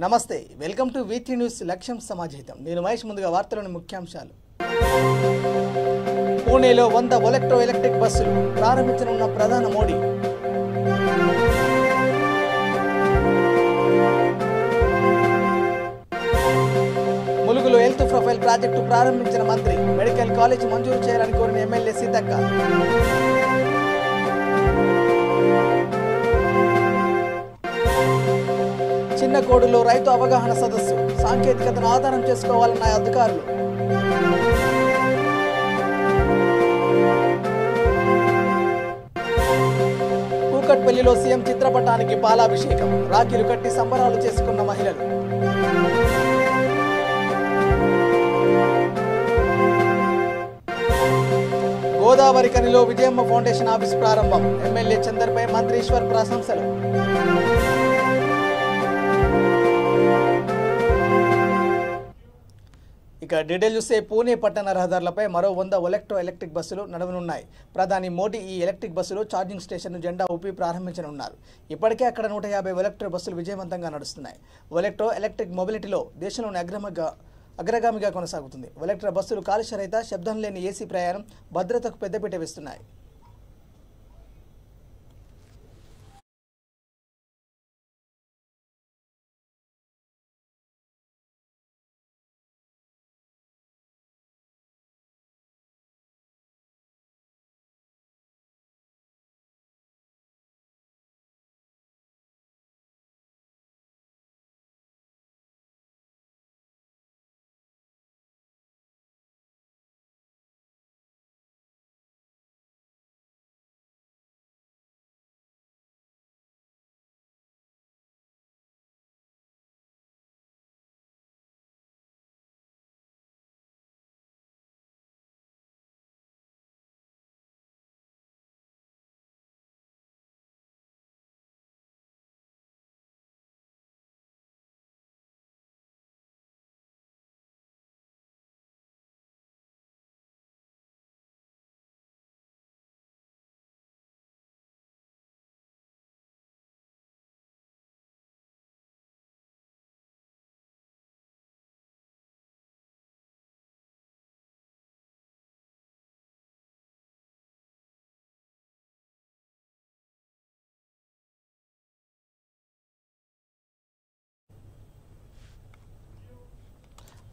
నమస్తే, welcome to వీటీ news లక్ష్యం సమాజహితం. నేను మహేష్. ముందుగా వార్తలోని ముఖ్యాంశాలు. పూణేలో 100 ఎలక్ట్రిక్ బస్సులు ప్రారంభించనున్న ప్రధాని మోడీ. ములుగులో హెల్త్ ప్రొఫైల్ ప్రాజెక్టు ప్రారంభించిన మంత్రి. మెడికల్ కాలేజ్ మంజూరు చేయాలని కోరిన ఎమ్మెల్యే సీతక్క. చిన్నకోడులో రైతు అవగాహన సదస్సు. సాంకేతికతను ఆధారం చేసుకోవాలన్న అధికారులు. కూకట్పల్లిలో సీఎం చిత్రపటానికి పాలాభిషేకం. రాఖీలు కట్టి సంబరాలు చేసుకున్న మహిళలు. గోదావరి కనిలో విజయమ్మ ఫౌండేషన్ ఆఫీస్ ప్రారంభం. ఎమ్మెల్యే చందర్పై మంత్రి ఈశ్వర్ ప్రశంసలు. ఇక డీటెయిల్ చూస్తే పూణే పట్టణ రహదారులపై మరో 100 ఎలక్ట్రిక్ బస్సులు నడవనున్నాయి. ప్రధాని మోడీ ఈ ఎలక్ట్రిక్ బస్సులు ఛార్జింగ్ స్టేషన్ను జెండా ఊపి ప్రారంభించనున్నారు. ఇప్పటికే అక్కడ 150 ఎలక్ట్రిక్ బస్సులు విజయవంతంగా నడుస్తున్నాయి. ఎలక్ట్రిక్ మొబిలిటీలో దేశంలోని అగ్రగామిగా కొనసాగుతుంది. ఎలక్ట్రిక్ బస్సులు కాలుష్యరహిత, శబ్దం లేని ఏసీ ప్రయాణం, భద్రతకు పెద్దపీట వేస్తున్నాయి.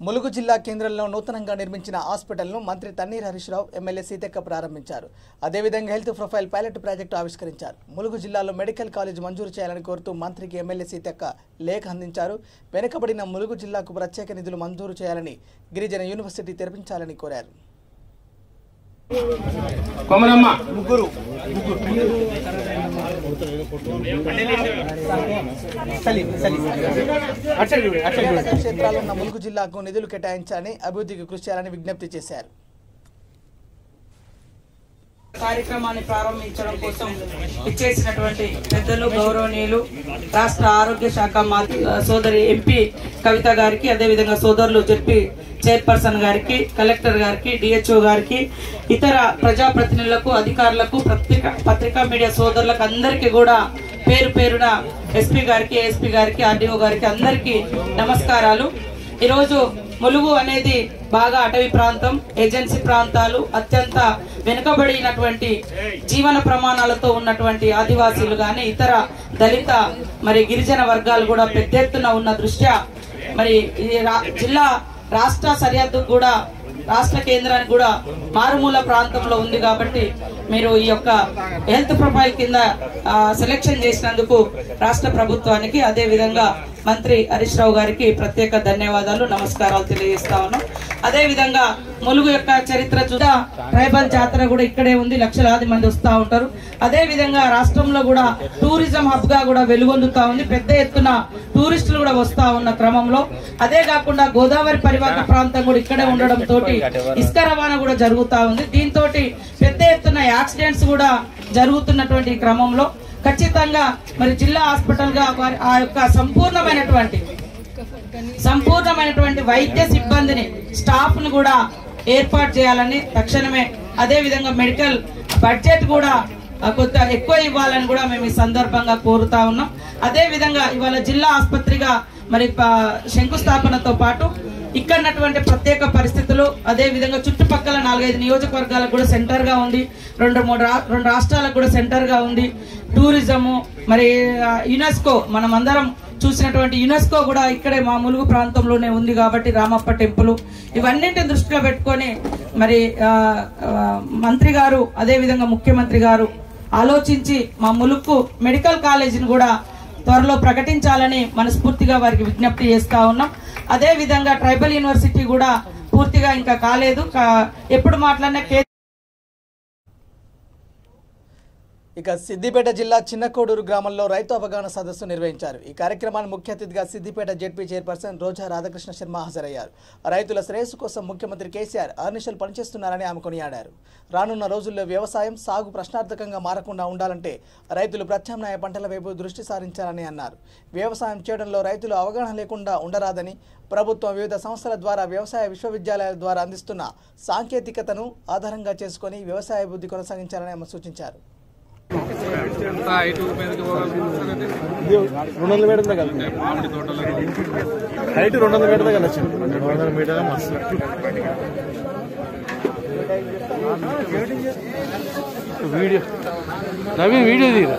ములుగు జిల్లా కేంద్రంలో నూతనంగా నిర్మించిన హాస్పిటల్ను మంత్రి తన్నీర్ హరీష్ రావు, ఎమ్మెల్యే సీతక్క ప్రారంభించారు. అదేవిధంగా హెల్త్ ప్రొఫైల్ పైలట్ ప్రాజెక్టు ఆవిష్కరించారు. ములుగు జిల్లాలో మెడికల్ కాలేజ్ మంజూరు చేయాలని కోరుతూ మంత్రికి ఎమ్మెల్యే సీతక్క లేఖ అందించారు. వెనుకబడిన ములుగు జిల్లాకు ప్రత్యేక నిధులు మంజూరు చేయాలని, గిరిజన యూనివర్సిటీ తెరిపించాలని కోరారు. క్షేత్రాల్లో ఉన్న ములుగు జిల్లాకు నిధులు కేటాయించాలని, అభివృద్ధికి కృషి చేయాలని విజ్ఞప్తి చేశారు. కార్యక్రమాన్ని ప్రారంభించడం కోసం ఇచ్చేసినటువంటి పెద్దలు, గౌరవనీయులు రాష్ట్ర ఆరోగ్య శాఖ సోదరి ఎంపీ కవిత గారికి, అదేవిధంగా సోదరులు జెడ్పీ చైర్పర్సన్ గారికి, కలెక్టర్ గారికి, డిహెచ్ఓ గారికి, ఇతర ప్రజాప్రతినిధులకు, అధికారులకు, పత్రికా మీడియా సోదరులకు అందరికీ కూడా పేరు పేరున ఎస్పీ గారికి, ఏఎస్పీ గారికి, ఆర్డీఓ గారికి అందరికీ నమస్కారాలు. ఈరోజు ములుగు అనేది బాగా అటవీ ప్రాంతం, ఏజెన్సీ ప్రాంతాలు, అత్యంత వెనుకబడినటువంటి జీవన ప్రమాణాలతో ఉన్నటువంటి ఆదివాసీలు గాని, ఇతర దళిత గిరిజన వర్గాలు కూడా పెద్ద ఎత్తున ఉన్న దృష్ట్యా జిల్లా రాష్ట్ర సరిహద్దు కూడా, రాష్ట్ర కేంద్రానికి కూడా మారుమూల ప్రాంతంలో ఉంది. కాబట్టి మీరు ఈ యొక్క హెల్త్ ప్రొఫైల్ కింద సెలెక్షన్ చేసినందుకు రాష్ట్ర ప్రభుత్వానికి, అదే విధంగా మంత్రి హరీష్ రావు గారికి ప్రత్యేక ధన్యవాదాలు, నమస్కారాలు తెలియజేస్తా ఉన్నాం. అదే విధంగా ములుగు యొక్క చరిత్ర చూడ ట్రైబల్ జాతర కూడా ఇక్కడే ఉంది, లక్షలాది మంది వస్తూ ఉంటారు. అదే విధంగా రాష్ట్రంలో కూడా టూరిజం హబ్ గా కూడా వెలుగొందుతా ఉంది. పెద్ద ఎత్తున టూరిస్టులు కూడా వస్తా ఉన్న క్రమంలో, అదే కాకుండా గోదావరి పరివాహక ప్రాంతం కూడా ఇక్కడే ఉండడం తోటి ఇసుక రవాణా కూడా జరుగుతా ఉంది. దీంతో పెద్ద ఎత్తున యాక్సిడెంట్స్ కూడా జరుగుతున్నటువంటి క్రమంలో ఖచ్చితంగా జిల్లా హాస్పిటల్ గా ఆ యొక్క సంపూర్ణమైనటువంటి వైద్య సిబ్బందిని, స్టాఫ్ ను కూడా ఏర్పాటు చేయాలని తక్షణమే, అదే విధంగా మెడికల్ బడ్జెట్ కూడా కొంత ఎక్కువ ఇవ్వాలని కూడా మేము ఈ సందర్భంగా కోరుతా ఉన్నాం. అదే విధంగా ఇవాళ జిల్లా ఆసుపత్రిగా మరి శంకుస్థాపనతో పాటు ఇక్కడటువంటి ప్రత్యేక పరిస్థితులు, అదే విధంగా చుట్టుపక్కల 4-5 నియోజకవర్గాలకు కూడా సెంటర్ గా ఉంది, 2 రాష్ట్రాలకు కూడా సెంటర్ గా ఉంది. టూరిజము, మరి యునెస్కో, మనం అందరం చూసినటువంటి యునెస్కో కూడా ఇక్కడే మా ములుగు ప్రాంతంలోనే ఉంది కాబట్టి రామప్ప టెంపుల్, ఇవన్నింటిని దృష్టిలో పెట్టుకొని మరి మంత్రి గారు అదే విధంగా ముఖ్యమంత్రి గారు ఆలోచించి మా ములుగు మెడికల్ కాలేజీని కూడా త్వరలో ప్రకటించాలని మనస్ఫూర్తిగా వారికి విజ్ఞప్తి చేస్తా ఉన్నాం. అదే విధంగా ట్రైబల్ యూనివర్సిటీ కూడా పూర్తిగా ఇంకా కాలేదు. ఎప్పుడు మాట్లాడినా ఇక సిద్దిపేట జిల్లా చిన్నకోడూరు గ్రామంలో రైతు అవగాహన సదస్సు నిర్వహించారు. ఈ కార్యక్రమానికి ముఖ్య అతిథిగా సిద్దిపేట జెడ్పీ చైర్పర్సన్ రోజా రాధాకృష్ణ శర్మ హాజరయ్యారు. రైతుల శ్రేయస్సు కోసం ముఖ్యమంత్రి కేసీఆర్ అహర్నిశలు పనిచేస్తున్నారని ఆమె కొనియాడారు. రానున్న రోజుల్లో వ్యవసాయం సాగు ప్రశ్నార్థకంగా మారకుండా ఉండాలంటే రైతులు ప్రత్యామ్నాయ పంటల వైపు దృష్టి సారించాలని అన్నారు. వ్యవసాయం చేయడంలో రైతులు అవగాహన లేకుండా ఉండరాదని, ప్రభుత్వం వివిధ సంస్థల ద్వారా వ్యవసాయ విశ్వవిద్యాలయాల ద్వారా అందిస్తున్న సాంకేతికతను ఆధారంగా చేసుకుని వ్యవసాయ అభివృద్ధి కొనసాగించాలని ఆమె సూచించారు. 200 మీటర్ల కదా హైట్ 200 మీటర్ల కదా 200 మీటర్ల మస్తు వీడియో నవీన్ వీడియో తీరా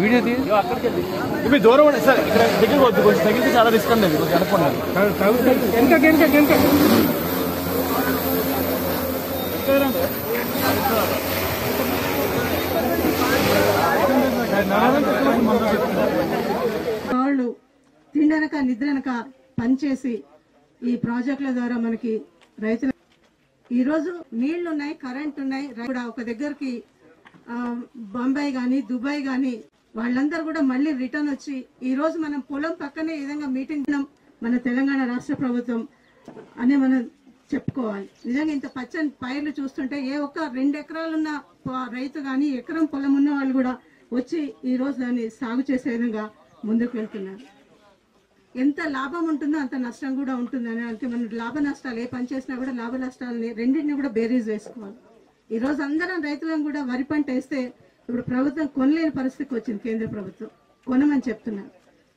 వీడియో తీ ఇవి దూరం ఉండే సార్ ఇక్కడ దగ్గర వద్దు కొంచెం తగిలితే చాలా రిస్క్ అండి కొంచెం అనుకున్నాను వాళ్ళు తిండనక నిద్రనక పనిచేసి ఈ ప్రాజెక్టుల ద్వారా మనకి రైతులు ఈరోజు నీళ్లు ఉన్నాయి, కరెంట్ ఉన్నాయి. కూడా ఒక దగ్గరికి బొంబాయి కానీ దుబాయ్ కానీ వాళ్ళందరూ కూడా మళ్ళీ రిటర్న్ వచ్చి ఈ రోజు మనం పొలం పక్కనే ఈ విధంగా మీటింగ్ మన తెలంగాణ రాష్ట్ర ప్రభుత్వం అని మనం చెప్పుకోవాలి. నిజంగా ఇంత పచ్చని పైర్లు చూస్తుంటే ఏ ఒక్క 2 ఎకరాలున్న రైతు కానీ ఎకరం పొలం ఉన్న వాళ్ళు కూడా వచ్చి ఈ రోజు దాన్ని సాగు చేసే విధంగా ముందుకు వెళ్తున్నారు. ఎంత లాభం ఉంటుందో అంత నష్టం కూడా ఉంటుందని అంటే మనం లాభ నష్టాలు ఏ పని చేసినా కూడా లాభ నష్టాలని రెండింటిని కూడా బేరీజ్ వేసుకోవాలి. ఈ రోజు అందరం రైతులను కూడా వరి పంట వేస్తే ఇప్పుడు ప్రభుత్వం కొనలేని పరిస్థితికి వచ్చింది. కేంద్ర ప్రభుత్వం కొనమని చెప్తున్నారు.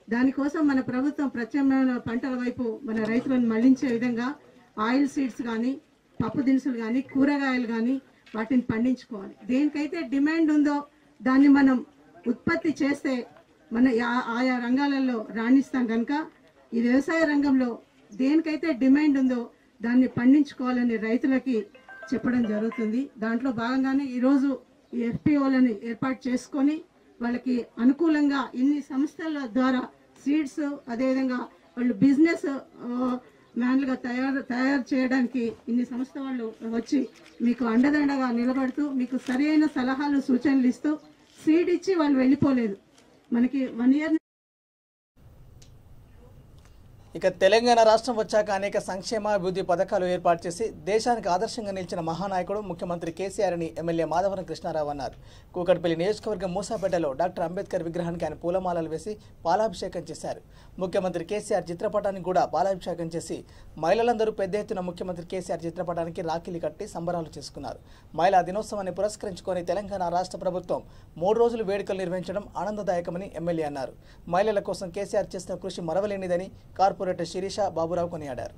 దానికోసం మన ప్రభుత్వం ప్రత్యామ్నాయ పంటల వైపు మన రైతులను మళ్లించే విధంగా ఆయిల్ సీడ్స్ కానీ, పప్పు దినుసులు కానీ, కూరగాయలు కానీ వాటిని పండించుకోవాలి. దేనికైతే డిమాండ్ ఉందో దాన్ని మనం ఉత్పత్తి చేస్తే మన ఆయా రంగాలలో రాణిస్తాం. కనుక ఈ వ్యవసాయ రంగంలో దేనికైతే డిమాండ్ ఉందో దాన్ని పండించుకోవాలని రైతులకి చెప్పడం జరుగుతుంది. దాంట్లో భాగంగానే ఈరోజు ఈ ఎఫ్పిఓలను ఏర్పాటు చేసుకొని వాళ్ళకి అనుకూలంగా ఇన్ని సంస్థల ద్వారా సీడ్స్, అదేవిధంగా వాళ్ళు బిజినెస్ మ్యాన్లుగా తయారు చేయడానికి ఇన్ని సంస్థ వాళ్ళు వచ్చి మీకు అండదండగా నిలబడుతూ మీకు సరైన సలహాలు సూచనలు ఇస్తూ సీడ్ ఇచ్చి వాళ్ళు వెళ్ళిపోలేదు. మనకి 1 ఇయర్. ఇక తెలంగాణ రాష్ట్రం వచ్చాక అనేక సంక్షేమ అభివృద్ధి పథకాలు ఏర్పాటు చేసి దేశానికి ఆదర్శంగా నిలిచిన మహానాయకుడు ముఖ్యమంత్రి కేసీఆర్ అని ఎమ్మెల్యే మాధవరం కృష్ణారావు అన్నారు. కూకట్పల్లి నియోజకవర్గం మూసాపేటలో డాక్టర్ అంబేద్కర్ విగ్రహానికి ఆయన పూలమాలలు వేసి పాలాభిషేకం చేశారు. ముఖ్యమంత్రి కేసీఆర్ చిత్రపటానికి కూడా పాలాభిషేకం చేసి మహిళలందరూ పెద్ద ఎత్తున ముఖ్యమంత్రి కేసీఆర్ చిత్రపటానికి రాఖీలు కట్టి సంబరాలు చేసుకున్నారు. మహిళా దినోత్సవాన్ని పురస్కరించుకొని తెలంగాణ రాష్ట్ర ప్రభుత్వం 3 రోజులు వేడుకలు నిర్వహించడం ఆనందదాయకమని ఎమ్మెల్యే అన్నారు. మహిళల కోసం కేసీఆర్ చేసిన కృషి మరవలేనిదని కార్పొరేటర్ శిరీష బాబురావు కొనియాడారు.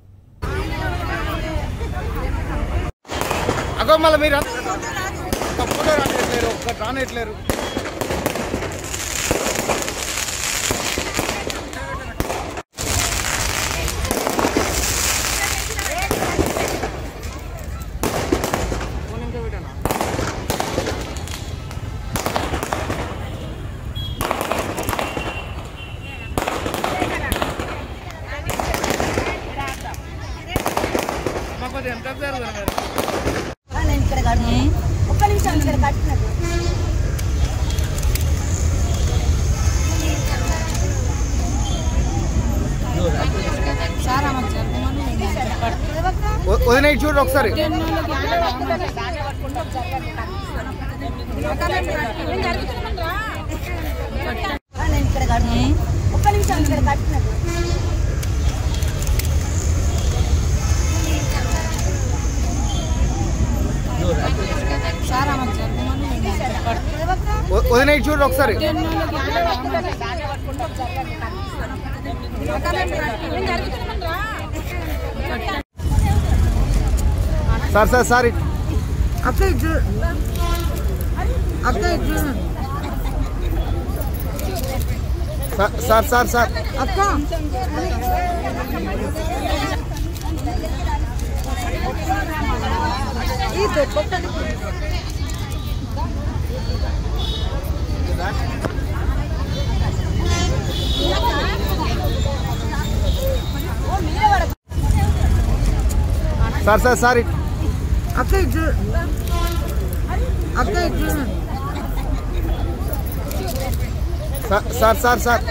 చూడు ఒకసారి చూడండి ఒకసారి. Sir sir sir sir sir sir sir sir sir sir sir sir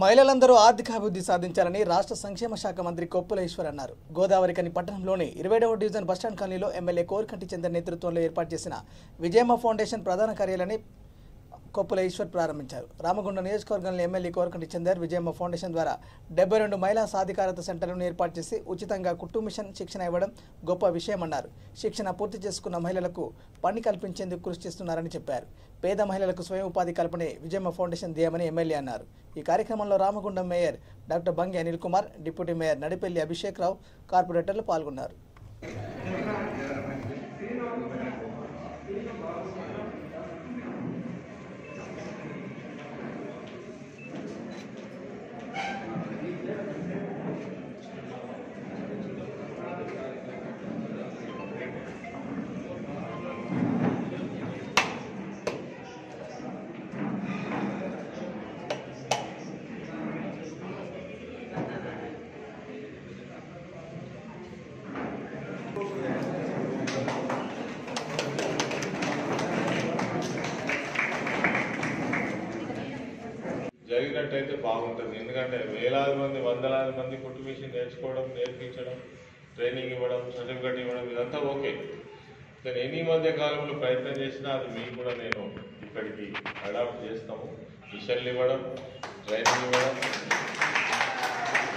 మహిళలందరూ ఆర్థికాభివృద్ధి సాధించాలని రాష్ట్ర సంక్షేమ శాఖ మంత్రి కొప్పుల ఈశ్వర్ అన్నారు. గోదావరికని పట్టణంలోని 27వ డివిజన్ బస్టాండ్ కాలనీలో ఎమ్మెల్యే కోరికంటి చంద్ర నేతృత్వంలో ఏర్పాటు చేసిన విజయమ్మ ఫౌండేషన్ ప్రధాన కార్యాలయాన్ని కొప్పుల ఈశ్వర్ ప్రారంభించారు. రామగుండం నియోజకవర్గంలో ఎమ్మెల్యే కోరికంటి చందర్ విజయమ్మ ఫౌండేషన్ ద్వారా 72 మహిళా సాధికారత సెంటర్లను ఏర్పాటు చేసి ఉచితంగా కుట్టు మిషన్ శిక్షణ ఇవ్వడం గొప్ప విషయమన్నారు. శిక్షణ పూర్తి చేసుకున్న మహిళలకు పని కల్పించేందుకు కృషి చేస్తున్నారని చెప్పారు. పేద మహిళలకు స్వయం ఉపాధి కల్పనే విజయమ్మ ఫౌండేషన్ ధ్యేయమని ఎమ్మెల్యే అన్నారు. ఈ కార్యక్రమంలో Ramagundam mayor doctor Bangi Anil Kumar, deputy mayor Nadipelli Abhishek Rao, కార్పొరేటర్లు పాల్గొన్నారు. జరిగినట్టయితే బాగుంటుంది. ఎందుకంటే వేలాది మంది, వందలాది మంది కుట్టు మిషన్ నేర్చుకోవడం, నేర్పించడం, ట్రైనింగ్ ఇవ్వడం, సర్టిఫికెట్ ఇవ్వడం ఇదంతా ఓకే. కానీ ఎన్ని మధ్య కాలంలో ప్రయత్నం చేసినా అది మీకు కూడా నేను ఇక్కడికి అడాప్ట్ చేస్తాము. మిషన్లు ఇవ్వడం, ట్రైనింగ్ ఇవ్వడం.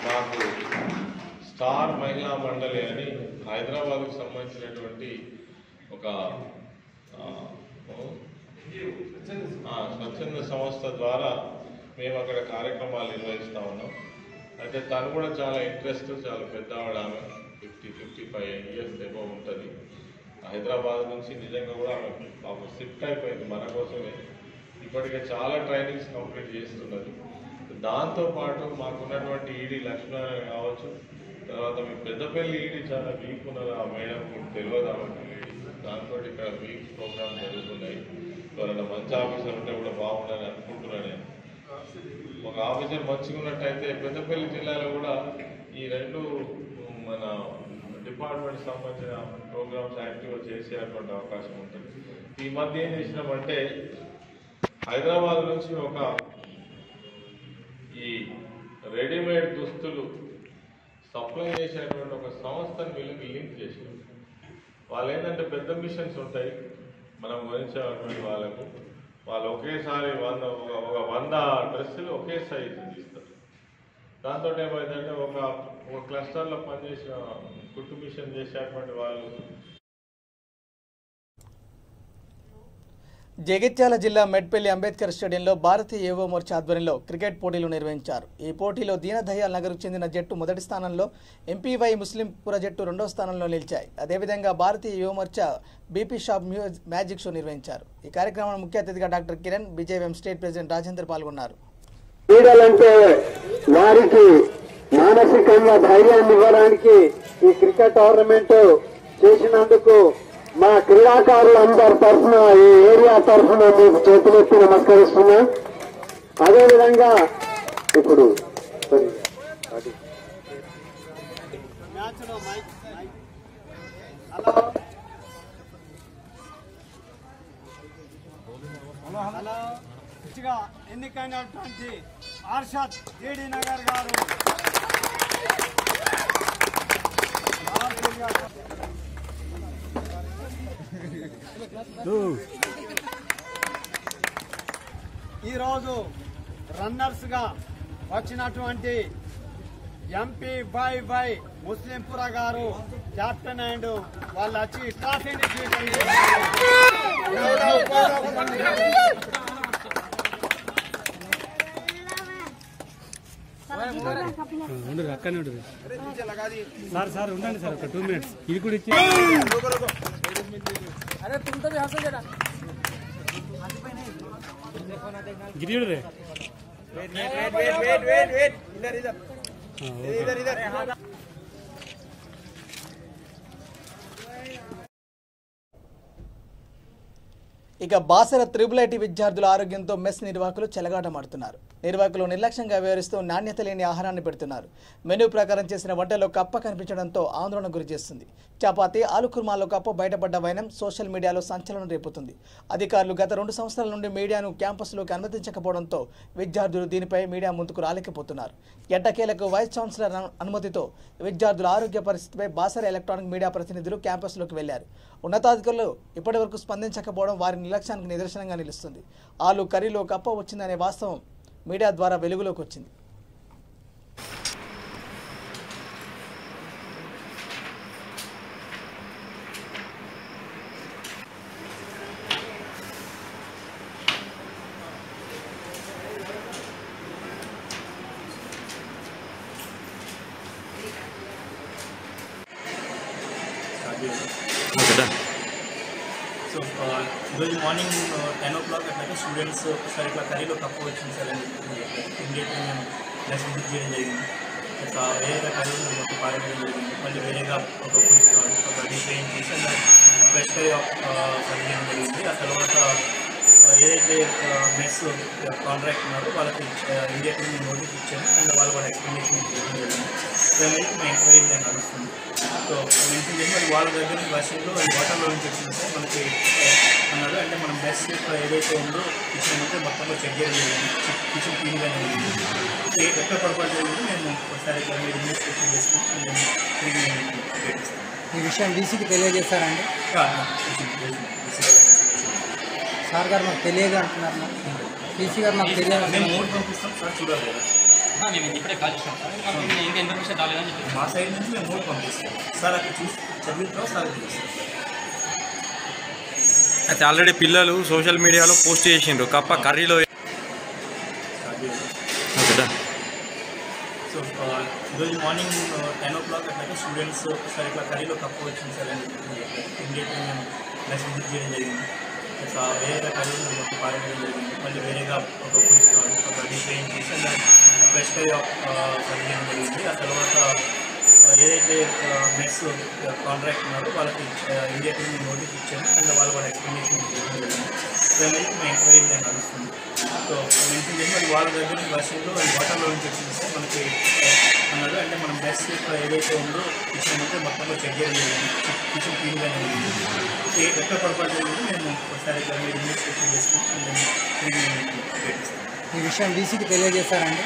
నాకు స్టార్ మహిళా మండలి అని హైదరాబాద్కు సంబంధించినటువంటి ఒక స్వచ్ఛంద సంస్థ ద్వారా మేము అక్కడ కార్యక్రమాలు నిర్వహిస్తూ ఉన్నాం. అయితే తను కూడా చాలా ఇంట్రెస్ట్, చాలా పెద్దవాడు, ఆమె 50-55 ఇయర్స్ ఏమో ఉంటుంది. హైదరాబాద్ నుంచి నిజంగా కూడా ఆమె పాపం షిఫ్ట్ అయిపోయింది మన కోసమే. ఇప్పటికే చాలా ట్రైనింగ్స్ కంప్లీట్ చేస్తున్నది. దాంతోపాటు మాకున్నటువంటి ఈడీ లక్ష్మీనారాయణ కావచ్చు, తర్వాత మీ పెద్దపల్లి ఈడీ చాలా వీక్ ఉన్నారు. ఆ మేడం మీకు తెలియదు ఆమెకు ఈడీ. దాంతో ఇక్కడ వీక్ ప్రోగ్రామ్ జరుగుతున్నాయి. ఎవరైనా మంచి ఆఫీసర్ ఉంటే కూడా బాగుండాలని అనుకుంటున్నాను నేను. ఒక ఆఫీసర్ మంచిగా ఉన్నట్టయితే పెద్దపల్లి జిల్లాలో కూడా ఈ రెండు మన డిపార్ట్మెంట్ సంబంధించిన ప్రోగ్రామ్స్ యాక్టివ్గా చేసేటువంటి అవకాశం ఉంటుంది. ఈ మధ్య ఏం చేసినామంటే హైదరాబాద్ నుంచి ఒక ఈ రెడీమేడ్ దుస్తులు సప్లై చేసేటువంటి ఒక సంస్థను వీళ్ళకి లింక్ చేసినాం. వాళ్ళు ఏంటంటే పెద్ద మిషన్స్ ఉంటాయి మనం గురించేటువంటి వాళ్ళకు. వాళ్ళు ఒకేసారి 100 డ్రెస్సులు ఒకే సైజు ఇస్తారు. దాంతో ఏమైందంటే ఒక క్లస్టర్లో పనిచేసిన కుట్టు మిషన్ చేసేటువంటి వాళ్ళు. జగిత్యాల జిల్లా మెట్పల్లి అంబేద్కర్ స్టేడియంలో భారతీయ యువ మోర్చా ఆధ్వర్యంలో క్రికెట్ పోటీలు నిర్వహించారు. ఈ పోటీలో దీనదయాల్ నగర్కు చెందిన జట్టు మొదటి స్థానంలో, ఎంపీవై ముస్లింపుర జట్టు రెండో స్థానంలో నిలిచాయి. అదేవిధంగా భారతీయ యువ Morcha BP shop magic show నిర్వహించారు. ఈ కార్యక్రమంలో ముఖ్య అతిథిగా doctor Kiran, BJM state president Rajender పాల్గొన్నారు. క్రీడలంటే వారికి మానసికంగా ధైర్యాన్ని ఇవ్వడానికి ఈ క్రికెట్ టోర్నమెంట్ చేసినందుకు మా క్రీడాకారులందరి తరఫున, ఈ ఏరియా తరఫున మీకు చేతులెత్తి నమస్కరిస్తున్నా. అదేవిధంగా ఇప్పుడు కార్యదర్శిగా ఎన్నికైనటువంటి ఆర్షద్ జీడి నగర్ గారు ఈరోజు రన్నర్స్గా వచ్చినటువంటి ఎంపీ బై ముస్లింపుర గారు కెప్టెన్ అండ్ వాళ్ళు వచ్చి ట్రాఫీని అక్కడనే ఉంటుంది సార్ ఉండండి సార్ ఒక 2 minutes ఇది కూడా ఇచ్చి గిరి రే ఇక బాసర త్రిబుల్ విద్యార్థుల ఆరోగ్యంతో మెస్ నిర్వాహకులు చెలగాటమాడుతున్నారు. నిర్వాహకులు నిర్లక్ష్యంగా వ్యవహరిస్తూ నాణ్యత లేని ఆహారాన్ని పెడుతున్నారు. మెనూ ప్రకారం చేసిన వంటలో కప్ప కనిపించడంతో ఆందోళన గురి చేస్తుంది. చపాతీ ఆలు కుర్మాలో కప్ప బయటపడ్డ వైనం సోషల్ మీడియాలో సంచలనం రేపుతుంది. అధికారులు గత 2 సంవత్సరాల నుండి మీడియాను క్యాంపస్లోకి అనుమతించకపోవడంతో విద్యార్థులు దీనిపై మీడియా ముందుకు రాలేకపోతున్నారు. ఎట్టకేలకు వైస్ ఛాన్సలర్ అనుమతితో విద్యార్థుల ఆరోగ్య పరిస్థితిపై బాసర ఎలక్ట్రానిక్ మీడియా ప్రతినిధులు క్యాంపస్లోకి వెళ్లారు. ఉన్నతాధికారులు ఇప్పటివరకు స్పందించకపోవడం వారి నిర్లక్ష్యానికి నిదర్శనంగా నిలుస్తుంది. ఆలు కర్రీలో కప్ప వచ్చిందనే వాస్తవం మీడియా ద్వారా వెలుగులోకి వచ్చింది. సో ఈరోజు మార్నింగ్ 10 o'clock అట్లాగే స్టూడెంట్స్ సార్ ఇట్లా కర్రీలో కప్పు వచ్చింది సార్ అని ఇమీడియట్గా మేము ప్లస్ విజిట్ చేయడం జరిగింది. వేరేగా కర్రీలో మొత్తం పారేయడం జరిగింది. మళ్ళీ వేరేగా ఒక డిష్ చేసి ఫ్రెష్ కర్రీ సర్వ్ చేయడం జరిగింది. ఆ తర్వాత ఏదైతే మెస్ కాంట్రాక్ట్ ఉన్నారో వాళ్ళకి ఇమీడియట్గా మేము నోటీస్ ఇచ్చాము. అండ్ వాళ్ళ ఎక్స్ప్లెనేషన్ ఇవ్వడం జరిగింది. దాని మా ఎంక్వైరీ నేను నడుస్తుంది. సో మెన్షన్ చేసి మరి వాళ్ళ దగ్గర వర్షంలో వాటర్లో నుంచి వచ్చింది సార్ మనకి అన్నారు. అంటే మనం మెస్ ఏదైతే ఉందో కిచెన్ అయితే మొత్తంలో చెక్ చేయడం జరిగింది. కిచెన్ క్లీన్గానే ఉంది. ఎక్కడ పొరపాటు జరిగింది మేము ఒకసారి మీరు ఇన్వెస్టిగేషన్ చేసుకుని మేము తిరిగి ఈ విషయం డీసీకి తెలియజేస్తారండి? సార్ గారు మాకు తెలియదు అంటున్నారు. డీసీ గారు మాకు తెలియదు. మేము మోడ్ పంపిస్తాం సార్, చూడాలి కదా. మేము ఇప్పుడే కాల్ చేస్తాం సార్. ఇంకా ఇన్ఫర్మేషన్ రాలేదని చెప్పి మా సైడ్ నుంచి మేము మోడ్ పంపిస్తాం సార్. అక్కడ చూసి చదివిన సార్ చూస్తాం. అయితే ఆల్రెడీ పిల్లలు సోషల్ మీడియాలో పోస్ట్ చేసిండ్రు కప్ప కర్రీలో. సో ఈరోజు మార్నింగ్ 10 o'clock అట్లాగే స్టూడెంట్స్ సార్ ఇట్లా కర్రీలో కప్పు వచ్చింది సార్ అని ఇమీడియట్గా మేము ప్లస్ విజిట్ చేయడం జరిగింది. వేరేగా కర్రీలో మొత్తం పారేయడం జరిగింది. మళ్ళీ వేరేగా ఒక డిష్ చేసి ఫ్రెష్ కర్రీ సర్వ్ చేయడం జరిగింది. ఆ తర్వాత ఏదైతే మెస్ కాంట్రాక్ట్ ఉన్నారో వాళ్ళకి ఇమీడియట్గా మేము నోటీస్ ఇచ్చాము. అండ్ వాళ్ళ ఎక్స్ప్లెనేషన్ ఇవ్వడం జరిగింది. దాని మా ఎంక్వైరీ నేను నడుస్తుంది. సో మెన్షన్ చేసి మరి వాళ్ళ దగ్గర వర్షంలో వాటర్లో నుంచి వచ్చింది సార్ మనకి అన్నారు. అంటే మనం మెస్ ఏదైతే ఉందో కిచెన్ అయితే మొత్తంలో చెక్ చేయడం జరిగింది. కిచెన్ క్లీన్గానే ఉంది. ఎక్కడ పొరపాటు జరిగింది మేము ఒకసారి మీరు ఇన్వెస్టిగేషన్ చేసుకుని మేము తిరిగి ఈ విషయం డీసీకి తెలియజేస్తారండి?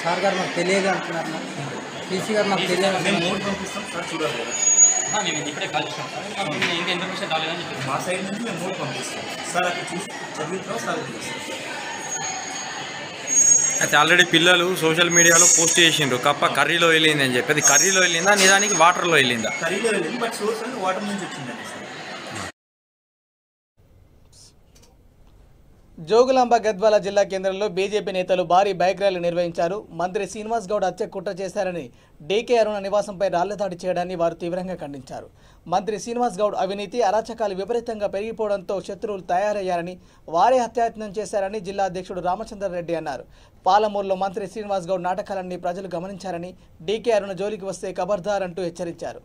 సార్ గారు మాకు తెలియదు అంటున్నారు. డీసీ గారు మాకు తెలియదు. మేము మోడ్ పంపిస్తాం సార్, చూడాలి కదా. మేము ఇప్పుడే కాల్ చేస్తాం సార్. ఇంకా ఇన్ఫర్మేషన్ రాలేదని చెప్పి మా సైడ్ నుంచి మేము మోడ్ పంపిస్తాం సార్. అక్కడ చూసి చదివిన సార్ చూస్తాం. అయితే ఆల్రెడీ పిల్లలు సోషల్ మీడియాలో పోస్ట్ చేసిండ్రు కప్ప కర్రీలో వెళ్ళింది అని చెప్పి. అది కర్రీలో వెళ్ళిందా నిజానికి వాటర్లో వెళ్ళిందా? కర్రీలో వెళ్ళింది, బట్ సోర్స్ అంటే వాటర్ నుంచి వచ్చిందండి సార్. జోగులాంబ గద్వాల జిల్లా కేంద్రంలో బీజేపీ నేతలు భారీ బైక్ ర్యాలీ నిర్వహించారు. మంత్రి శ్రీనివాస్ గౌడ్ హత్య కుట్ర చేశారని డీకే అరుణ నివాసంపై రాళ్లదాడి చేయడాన్ని వారు తీవ్రంగా ఖండించారు. మంత్రి శ్రీనివాస్ గౌడ్ అవినీతి అరాచకాలు విపరీతంగా పెరిగిపోవడంతో శత్రువులు తయారయ్యారని వారే హత్యాయత్నం చేశారని జిల్లా అధ్యక్షుడు రామచంద్రారెడ్డి అన్నారు. పాలమూరులో మంత్రి శ్రీనివాస్ గౌడ్ నాటకాలన్నీ ప్రజలు గమనించారని డీకే అరుణ జోలికి వస్తే ఖబర్దార్ అంటూ హెచ్చరించారు.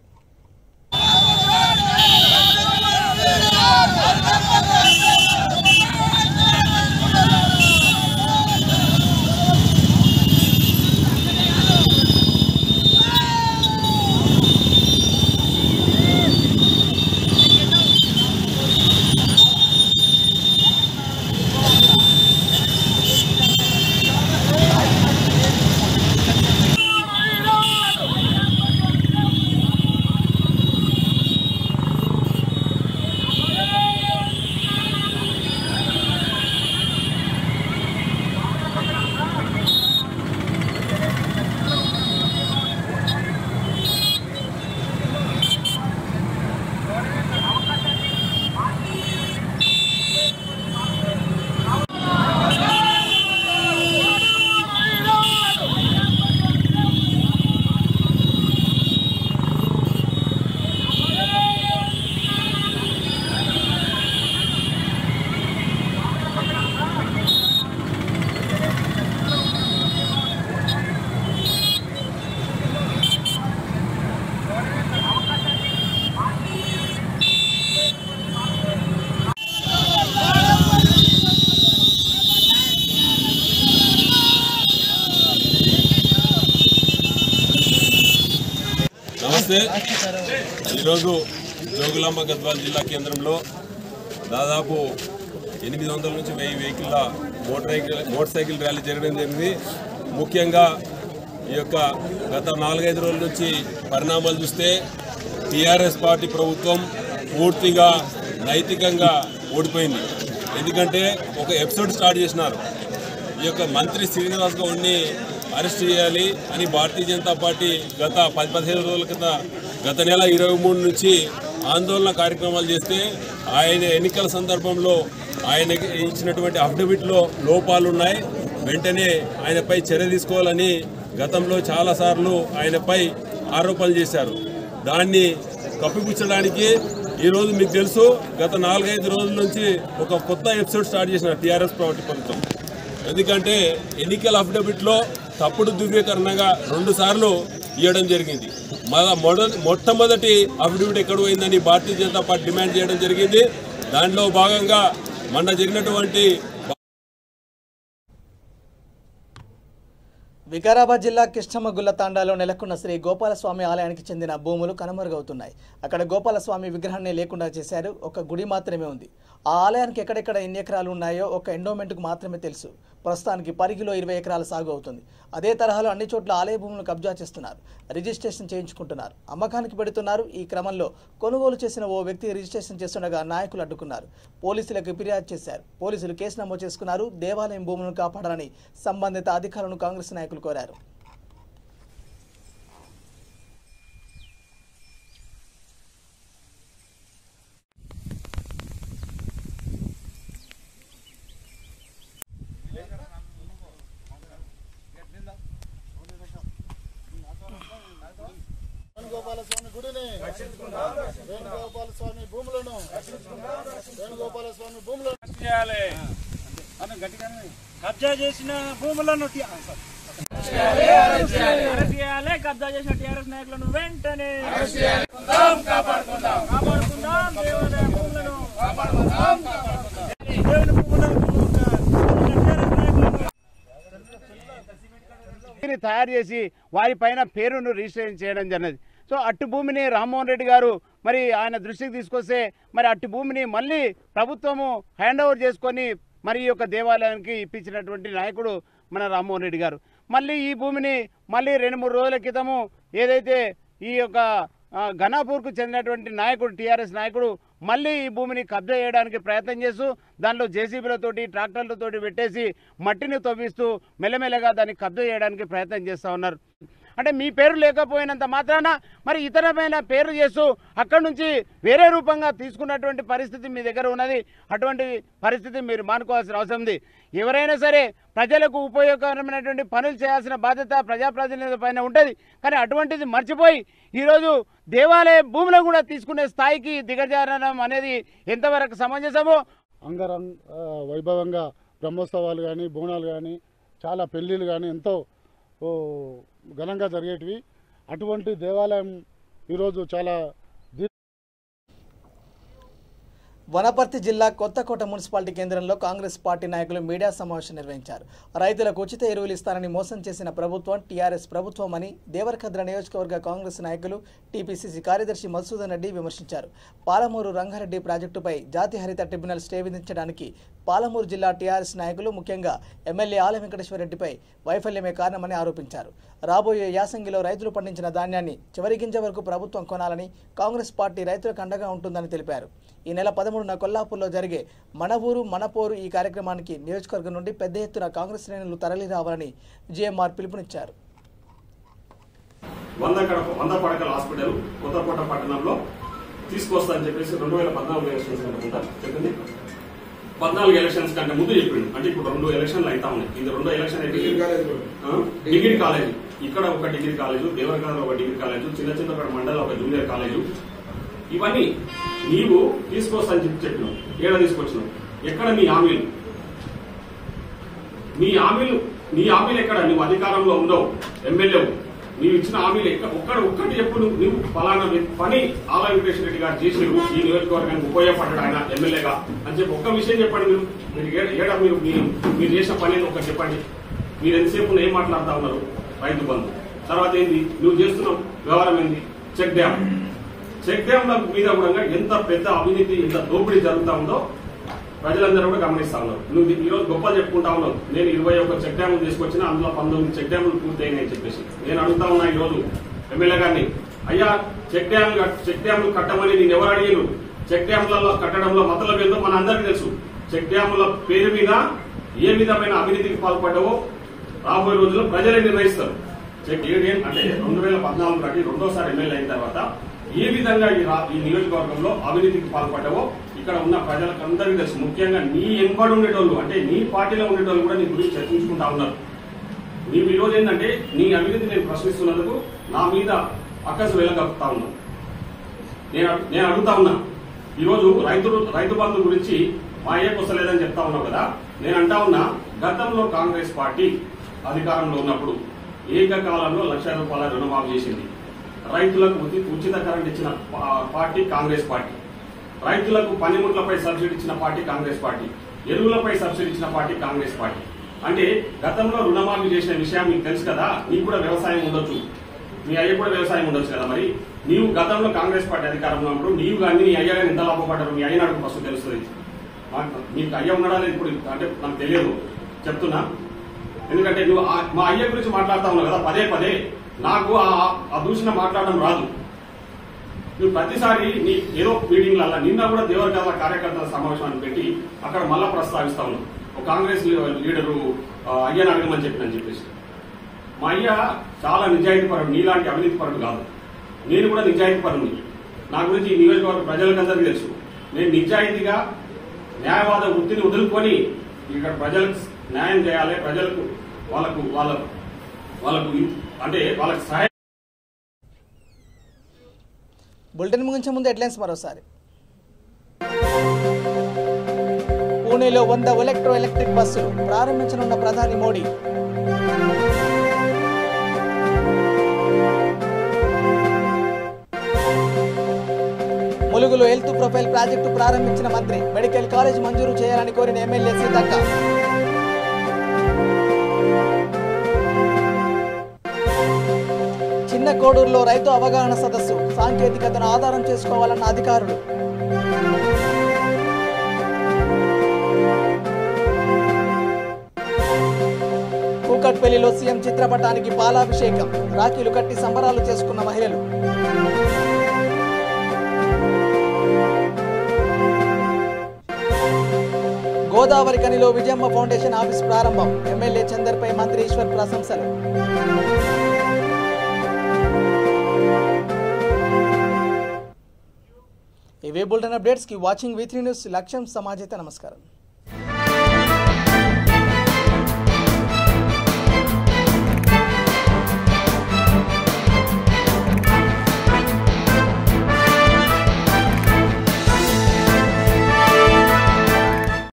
నమస్తే. ఈరోజు జోగులాంబ గద్వాల జిల్లా కేంద్రంలో దాదాపు 800 నుంచి 1000 వెహికల్ల మోటార్ సైకిల్ ర్యాలీ జరగడం జరిగింది. ముఖ్యంగా ఈ యొక్క గత 4-5 రోజుల నుంచి పరిణామాలు చూస్తే టీఆర్ఎస్ పార్టీ ప్రభుత్వం పూర్తిగా నైతికంగా ఓడిపోయింది. ఎందుకంటే ఒక ఎపిసోడ్ స్టార్ట్ చేసినారు. ఈ యొక్క మంత్రి శ్రీనివాస్ గౌడ్ని అరెస్ట్ చేయాలి అని భారతీయ జనతా పార్టీ గత 10-15 రోజుల క్రితం గత నెల 23 నుంచి ఆందోళన కార్యక్రమాలు చేస్తే ఆయన ఎన్నికల సందర్భంలో ఆయన ఇచ్చినటువంటి అఫిడవిట్లో లోపాలు ఉన్నాయి, వెంటనే ఆయనపై చర్య తీసుకోవాలని గతంలో చాలాసార్లు ఆయనపై ఆరోపణలు చేశారు. దాన్ని కప్పిపుచ్చడానికి ఈరోజు మీకు తెలుసు గత 4-5 రోజుల నుంచి ఒక కొత్త ఎపిసోడ్ స్టార్ట్ చేసిన టీఆర్ఎస్ ప్రభుత్వం. ఎందుకంటే ఎన్నికల అఫిడవిట్లో తప్పుడు ధృవీకరణగా 2 సార్లు ఇవ్వడం జరిగింది. మొట్టమొదటి అఫిడవిట్ ఎక్కడ పోయిందని భారతీయ జనతా పార్టీ డిమాండ్ చేయడం జరిగింది. దాంట్లో భాగంగా మొన్న జరిగినటువంటి వికారాబాద్ జిల్లా కిష్టమగుల్ల తాండాలో నెలకొన్న శ్రీ గోపాలస్వామి ఆలయానికి చెందిన భూములు కనుమరుగవుతున్నాయి. అక్కడ గోపాలస్వామి విగ్రహాన్ని లేకుండా చేశారు. ఒక గుడి మాత్రమే ఉంది. ఆ ఆలయానికి ఎక్కడెక్కడ ఎన్ని ఎకరాలు ఉన్నాయో ఒక ఎండోమెంట్కు మాత్రమే తెలుసు. ప్రస్తుతానికి పరిగిలో 20 ఎకరాల సాగు అవుతుంది. అదే తరహాలో అన్ని చోట్ల ఆలయ భూములను కబ్జా చేస్తున్నారు. రిజిస్ట్రేషన్ చేయించుకుంటున్నారు, అమ్మకానికి పెడుతున్నారు. ఈ క్రమంలో కొనుగోలు చేసిన ఓ వ్యక్తి రిజిస్ట్రేషన్ చేస్తుండగా నాయకులు అడ్డుకున్నారు. పోలీసులకు ఫిర్యాదు చేశారు. పోలీసులు కేసు నమోదు చేసుకున్నారు. దేవాలయం భూములను కాపాడాలని సంబంధిత అధికారులను కాంగ్రెస్ నాయకులు కోరారు. వేణుగోపాలస్వామి గుడిని వేణుగోపాలస్వామి భూములను వేణుగోపాలస్వామి భూములను కబ్జా చేసిన భూములను కబ్జా చేసిన టీఆర్ఎస్ నాయకులను వెంటనే కాపాడుకుందాం. దేవాలయ భూములను తయారు చేసి వారి పైన పేరును రిజిస్ట్రేషన్ చేయడం జరిగింది. సో అట్టి భూమిని రామ్మోహన్ రెడ్డి గారు మరి ఆయన దృష్టికి తీసుకొస్తే మరి అట్టి భూమిని మళ్ళీ ప్రభుత్వము హ్యాండ్ ఓవర్ చేసుకొని మరి ఈ యొక్క దేవాలయానికి ఇప్పించినటువంటి నాయకుడు మన రామ్మోహన్ రెడ్డి గారు. మళ్ళీ ఈ భూమిని మళ్ళీ 2-3 రోజుల క్రితము ఏదైతే ఈ యొక్క ఘనాపూర్కు చెందినటువంటి నాయకుడు టీఆర్ఎస్ నాయకుడు మళ్ళీ ఈ భూమిని కబ్జా చేయడానికి ప్రయత్నం చేస్తూ దానిలో జేసీబీలతోటి ట్రాక్టర్లతోటి పెట్టేసి మట్టిని తవ్విస్తూ మెల్లమెల్లగా దాన్ని కబ్జా చేయడానికి ప్రయత్నం చేస్తూ ఉన్నారు. అంటే మీ పేరు లేకపోయినంత మాత్రాన మరి ఇతరమైన పేరు చేస్తూ అక్కడి నుంచి వేరే రూపంగా తీసుకున్నటువంటి పరిస్థితి మీ దగ్గర ఉన్నది. అటువంటి పరిస్థితి మీరు మానుకోవాల్సిన అవసరం ఉంది. ఎవరైనా సరే ప్రజలకు ఉపయోగకరమైనటువంటి పనులు చేయాల్సిన బాధ్యత ప్రజాప్రతినిధుల పైన ఉంటుంది. కానీ అటువంటిది మర్చిపోయి ఈరోజు దేవాలయ భూములను కూడా తీసుకునే స్థాయికి దిగజారడం అనేది ఎంతవరకు సమంజసమో. అంగరంగ వైభవంగా బ్రహ్మోత్సవాలు కానీ బోనాలు కానీ చాలా పెళ్ళిళ్ళు కానీ ఎంతో ఘనంగా జరిగేటివి. అటువంటి దేవాలయం ఈరోజు చాలా వనపర్తి జిల్లా కొత్తకోట మున్సిపాలిటీ కేంద్రంలో కాంగ్రెస్ పార్టీ నాయకులు మీడియా సమావేశం నిర్వహించారు. రైతులకు ఉచిత ఎరువులు ఇస్తారని మోసం చేసిన ప్రభుత్వం టీఆర్ఎస్ ప్రభుత్వం అని దేవరకద్ర నియోజకవర్గ కాంగ్రెస్ నాయకులు టీపీసీసీ కార్యదర్శి మధుసూదన్ రెడ్డి విమర్శించారు. పాలమూరు రంగారెడ్డి ప్రాజెక్టుపై జాతీయ హరిత ట్రిబ్యునల్ స్టే విధించడానికి పాలమూరు జిల్లా టీఆర్ఎస్ నాయకులు ముఖ్యంగా ఎమ్మెల్యే ఆల వెంకటేశ్వర రెడ్డిపై వైఫల్యమే కారణమని ఆరోపించారు. రాబోయే యాసంగిలో రైతులు పండించిన ధాన్యాన్ని చివరి గింజ వరకు ప్రభుత్వం కొనాలని కాంగ్రెస్ పార్టీ రైతులకు అండగా ఉంటుందని తెలిపారు. ఈ నెల 13న కొల్లాపూర్లో జరిగే మన ఊరు మన పోరు ఈ కార్యక్రమానికి నియోజకవర్గం నుండి పెద్ద ఎత్తున కాంగ్రెస్ శ్రేణులు తరలి రావాలని జీఎంఆర్ పిలుపునిచ్చారు. 100 పడకల హాస్పిటల్ కొత్తకోట పట్టణంలో తీసుకొస్తారని చెప్పేసి 2014 ఎలక్షన్స్ కంటే చెప్పింది. 14 ఎలక్షన్స్ కంటే ముందు చెప్పిండు. అంటే ఇప్పుడు 2 ఎలక్షన్లు అవుతా ఉన్నాయి. ఇది 2 ఎలక్షన్ అయితే డిగ్రీ కాలేజ్, ఇక్కడ ఒక డిగ్రీ కాలేజు, దేవరకద్ర ఒక డిగ్రీ కాలేజు, చిన్న మండలం ఒక జూనియర్ కాలేజు, ఇవన్నీ నీవు తీసుకొస్తానని చెప్పినావు. ఏడా తీసుకొచ్చినావు? ఎక్కడ నీ హామీలు? నీ హామీలు ఎక్కడ? నువ్వు అధికారంలో ఉండవు, ఎమ్మెల్యేవు, నీవు ఇచ్చిన హామీలు ఒక్కటి చెప్పు. నువ్వు ఫలానా పని ఆల వెంకటేశ్వర రెడ్డి గారు చేసిరు ఈ నియోజకవర్గానికి ఉపయోగపడ్డాడు ఆయన ఎమ్మెల్యేగా అని చెప్పి ఒక్క విషయం చెప్పండి. ఏడా మీరు చేసిన పని ఒకటి చెప్పండి. మీరు ఎంతసేపు ఏం మాట్లాడుతా ఉన్నారు? రైతు బంధు తర్వాత ఏంది? నువ్వు చేస్తున్నావు వ్యవహారం ఏంది? చెక్ డ్యామ్ల మీద కూడా ఎంత పెద్ద అవినీతి, ఎంత దోపిడీ జరుగుతా ఉందో ప్రజలందరూ కూడా గమనిస్తా ఉన్నారు. నువ్వు ఈ రోజు గొప్ప చెప్పుకుంటా ఉన్నావు, నేను 21 చెక్ డ్యాములు తీసుకొచ్చిన, అందులో 19 చెక్ డ్యాములు పూర్తయినాయని చెప్పేసి. నేను అడుగుతా ఉన్నా ఈ రోజు ఎమ్మెల్యే గారిని, అయ్యా చెక్ డ్యాములు కట్టమని నేను ఎవరు అడిగారు? చెక్ డ్యాములలో కట్టడంలో మతలబ్ ఏందో మన అందరికీ తెలుసు. చెక్ డ్యాముల పేరు మీద ఏ విధమైన అవినీతికి పాల్పడ్డావో రాబోయే రోజుల్లో ప్రజలే నిర్ణయిస్తారు. అంటే 2014 నాటి రెండోసారి ఎమ్మెల్యే అయిన తర్వాత ఏ విధంగా ఈ నియోజకవర్గంలో అవినీతికి పాల్పడ్డావో ఇక్కడ ఉన్న ప్రజలకు అందరికీ తెలుసు. ముఖ్యంగా నీ ఎంబడి ఉండేటోళ్ళు, అంటే నీ పార్టీలో ఉండేటోళ్ళు కూడా నీ గురించి చర్చించుకుంటా ఉన్నారు. నీవు ఈరోజు ఏంటంటే నీ అవినీతి నేను ప్రశ్నిస్తున్నందుకు నా మీద అక్కసు వెళ్ళగలుగుతా ఉన్నాను. నేను అడుగుతా ఉన్నా, ఈరోజు రైతు బంధు గురించి మా అయ్యకు వస్తలేదని చెప్తా ఉన్నావు కదా. నేను అంటా ఉన్నా, గతంలో కాంగ్రెస్ పార్టీ అధికారంలో ఉన్నప్పుడు ఏకకాలంలో ₹1,00,000 రుణమాఫీ చేసింది. రైతులకు ఉచిత కరెంట్ ఇచ్చిన పార్టీ కాంగ్రెస్ పార్టీ. రైతులకు పనిముట్లపై సబ్సిడీ ఇచ్చిన పార్టీ కాంగ్రెస్ పార్టీ. ఎరువులపై సబ్సిడీ ఇచ్చిన పార్టీ కాంగ్రెస్ పార్టీ. అంటే గతంలో రుణమాఫీ చేసిన విషయం మీకు తెలుసు కదా. నీకు కూడా వ్యవసాయం ఉండొచ్చు, మీ అయ్య కూడా వ్యవసాయం ఉండొచ్చు కదా. మరి నీవు గతంలో కాంగ్రెస్ పార్టీ అధికారంలో ఉన్నప్పుడు నీవు కానీ నీ అయ్య కానీ ఎంత లాభపడ్డారు మీ అయ్య నాడు ఫస్ట్ తెలుస్తుంది. మీకు అయ్య ఉన్నాడా లేదు ఇప్పుడు అంటే నాకు తెలియదు, చెప్తున్నా. ఎందుకంటే నువ్వు మా అయ్య గురించి మాట్లాడుతా ఉన్నావు కదా పదే పదే. నాకు ఆ దూషణ మాట్లాడడం రాదు. నువ్వు ప్రతిసారి నీ ఏదో మీటింగ్ల నిన్న కూడా దేవరకథ కార్యకర్తల సమావేశాన్ని పెట్టి అక్కడ మళ్ళా ప్రస్తావిస్తా ఉన్నావు. ఒక కాంగ్రెస్ లీడరు అయ్యని అడగమని చెప్పేసి. మా అయ్య చాలా నిజాయితీపరుడు, నీలాంటి అవినీతిపరుడు కాదు. నేను కూడా నిజాయితీపరుని. నా గురించి ఈ నియోజకవర్గ ప్రజలకందరికీ తెలుసు. నేను నిజాయితీగా న్యాయవాద వృత్తిని వదులుకొని ఇక్కడ ప్రజలకు న్యాయం చేయాలి, ప్రజలకు వాళ్ళకు అంటే వాళ్ళకి సహాయం. బులెటిన్ ముగించే ముందు హెడ్లైన్స్ మరోసారి. పూణేలో 100 ఎలక్ట్రిక్ బస్సులు ప్రారంభించనున్న ప్రధాని మోడీ. ములుగులో హెల్త్ ప్రొఫైల్ ప్రాజెక్టు ప్రారంభించిన మంత్రి. మెడికల్ కాలేజ్ మంజూరు చేయాలని కోరిన ఎమ్మెల్యే సీతక్క. చిన్న కోడూరులో రైతు అవగాహన సదస్సు. సాంకేతికతను ఆధారం చేసుకోవాలన్న అధికారులు. కూకట్పల్లిలో సీఎం చిత్రపటానికి పాలాభిషేకం. రాఖీలు కట్టి సంబరాలు చేసుకున్న మహిళలు. గోదావరి కనిలో విజయమ్మ ఫౌండేషన్ ఆఫీస్ ప్రారంభం. ఎమ్మెల్యే చందర్పై మంత్రి ఈశ్వర్ ప్రశంసలు. ఇవే బులెటిన్ అప్డేట్స్ కి వాచింగ్ V3 న్యూస్. లక్ష్యం సమాజత. నమస్కారం.